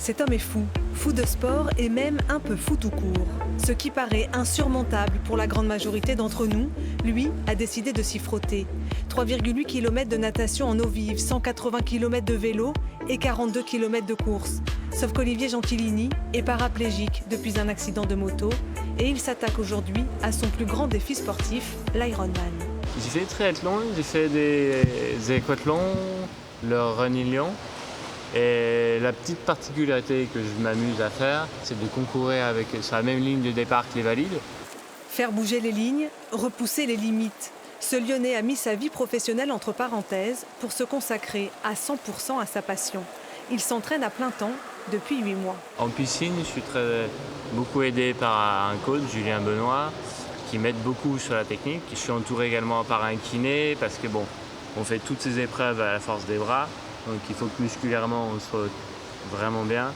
Cet homme est fou, fou de sport et même un peu fou tout court. Ce qui paraît insurmontable pour la grande majorité d'entre nous, lui a décidé de s'y frotter. 3,8 km de natation en eau vive, 180 km de vélo et 42 km de course. Sauf qu'Olivier Gentilini est paraplégique depuis un accident de moto et il s'attaque aujourd'hui à son plus grand défi sportif, l'Ironman. J'ai fait des triathlons, j'ai fait des aquathlons, le running Lyon. Et la petite particularité que je m'amuse à faire, c'est de concourir sur la même ligne de départ que les valides. Faire bouger les lignes, repousser les limites. Ce Lyonnais a mis sa vie professionnelle entre parenthèses pour se consacrer à 100% à sa passion. Il s'entraîne à plein temps depuis 8 mois. En piscine, je suis beaucoup aidé par un coach, Julien Benoît, qui m'aide beaucoup sur la technique. Je suis entouré également par un kiné parce que on fait toutes ces épreuves à la force des bras. Donc il faut que musculairement on soit vraiment bien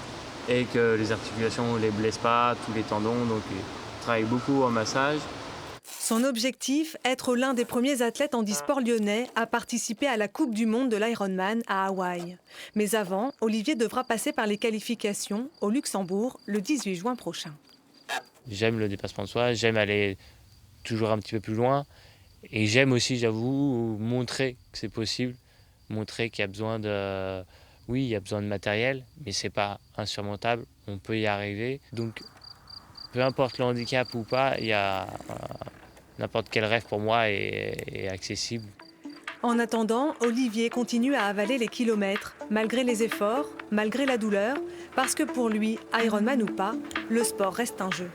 et que les articulations ne les blessent pas, tous les tendons. Donc il travaille beaucoup en massage. Son objectif, être l'un des premiers athlètes handisport lyonnais à participer à la Coupe du monde de l'Ironman à Hawaï. Mais avant, Olivier devra passer par les qualifications au Luxembourg le 18 juin prochain. J'aime le dépassement de soi, j'aime aller toujours un petit peu plus loin. Et j'aime aussi, j'avoue, montrer que c'est possible, montrer qu'il y a besoin de... Oui, il y a besoin de matériel, mais c'est pas insurmontable, on peut y arriver. Donc, peu importe le handicap ou pas, il y a n'importe quel rêve pour moi est accessible. En attendant, Olivier continue à avaler les kilomètres, malgré les efforts, malgré la douleur, parce que pour lui, Ironman ou pas, le sport reste un jeu.